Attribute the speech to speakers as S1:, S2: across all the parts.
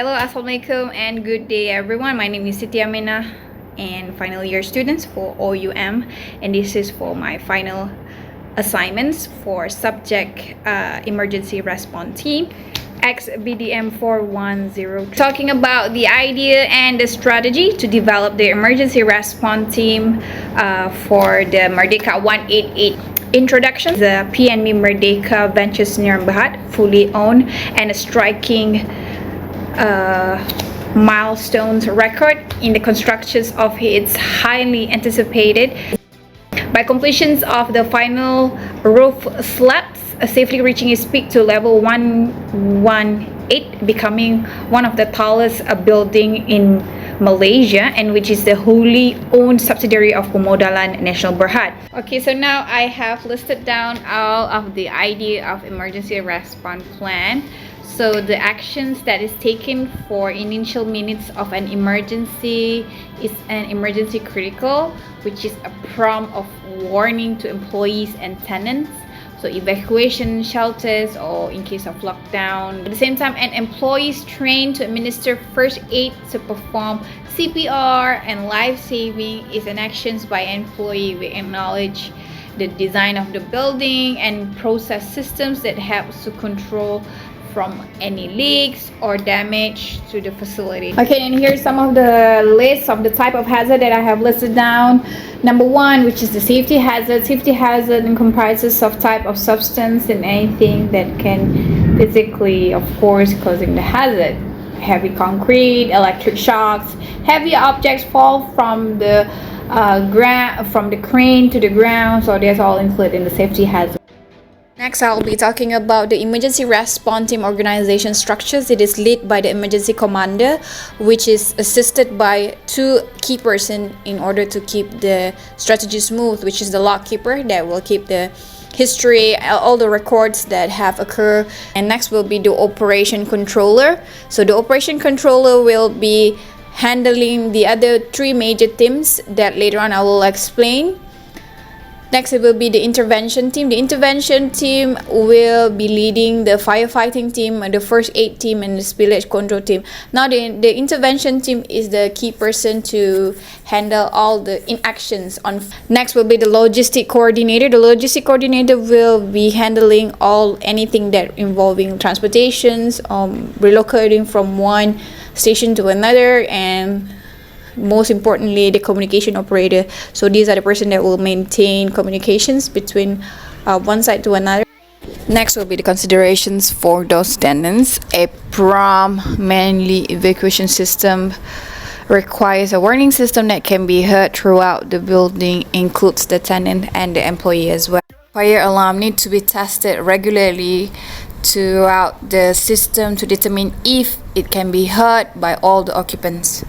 S1: Hello, Assalamualaikum and good day everyone. My name is Siti Aminah and final year students for OUM, and this is for my final assignments for subject emergency response team XBDM4103. Talking about the idea and the strategy to develop the emergency response team for the Merdeka 188. Introduction: the PNB Merdeka Ventures near Berhad, fully owned and a striking milestones record in the constructions of its highly anticipated by completions of the final roof slabs, safely reaching its peak to level 118, becoming one of the tallest building in Malaysia, and which is the wholly owned subsidiary of Pemodalan National Berhad. Okay, so now I have listed down all of the idea of emergency response plan. So the actions that is taken for initial minutes of an emergency is an emergency critical, which is a prompt of warning to employees and tenants. So evacuation shelters or in case of lockdown. At the same time, an employee is trained to administer first aid, to perform CPR, and life-saving is an actions by an employee. We acknowledge the design of the building and process systems that helps to control from any leaks or damage to the facility. Okay, and here's some of the lists of the type of hazard that I have listed down. Number one, which is the safety hazard. Safety hazard comprises of type of substance and anything that can physically, of course, causing the hazard. Heavy concrete, electric shocks, heavy objects fall from the from the crane to the ground. So that's all included in the safety hazard. Next, I'll be talking about the emergency response team organization structures. It is led by the emergency commander, which is assisted by two key persons in order to keep the strategy smooth, which is the log keeper that will keep the history, all the records that have occurred. And next will be the operation controller. So the operation controller will be handling the other three major teams that later on I will explain. Next, it will be the intervention team. The intervention team will be leading the firefighting team, the first aid team, and the spillage control team. Now, the intervention team is the key person to handle all the inactions. Next will be the logistic coordinator. The logistic coordinator will be handling anything that involving transportations, relocating from one station to another, and most importantly, the communication operator. So these are the person that will maintain communications between one side to another. Next will be the considerations for those tenants. A prompt manually evacuation system requires a warning system that can be heard throughout the building, includes the tenant and the employee as well. Fire alarm need to be tested regularly throughout the system to determine if it can be heard by all the occupants.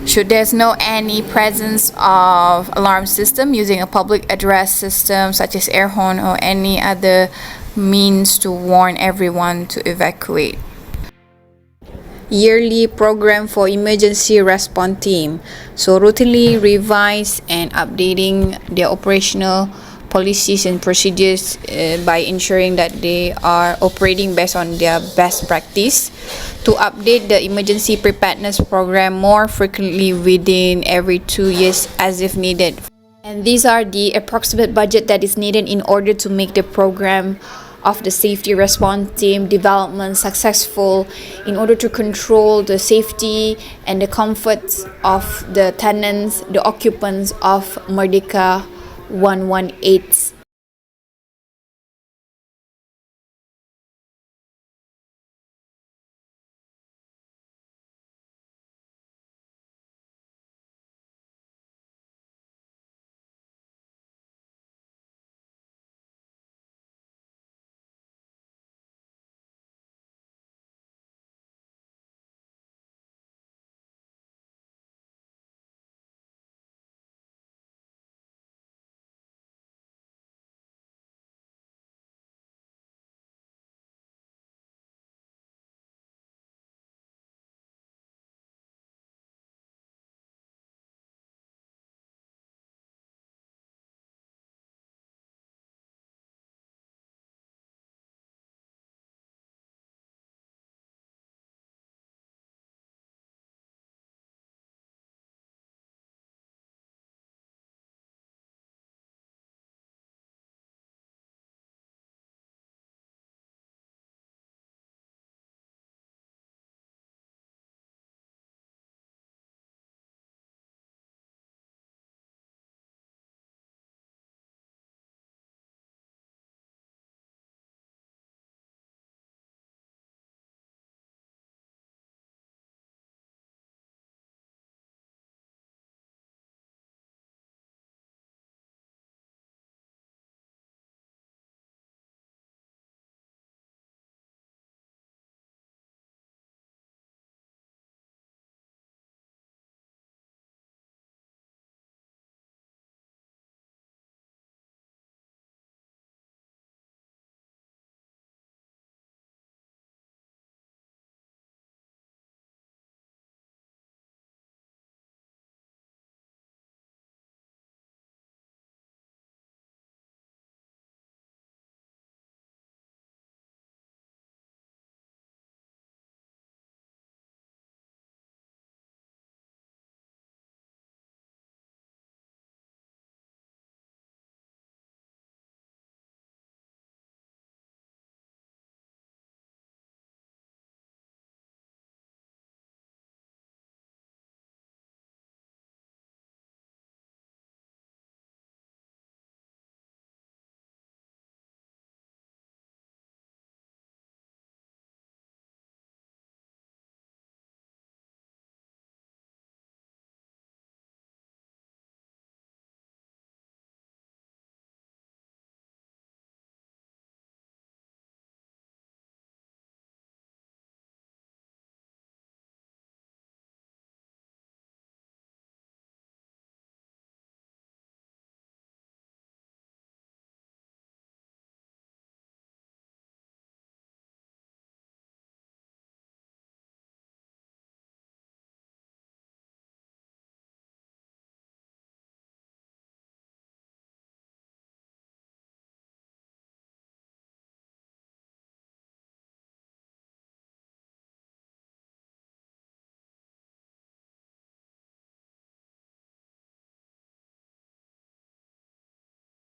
S1: Should there's no any presence of alarm system, using a public address system such as air horn or any other means to warn everyone to evacuate. Yearly program for emergency response team. So routinely revise and updating their operational policies and procedures by ensuring that they are operating based on their best practice. To update the emergency preparedness program more frequently within every 2 years as if needed. And these are the approximate budget that is needed in order to make the program of the safety response team development successful, in order to control the safety and the comforts of the tenants, the occupants of Merdeka 118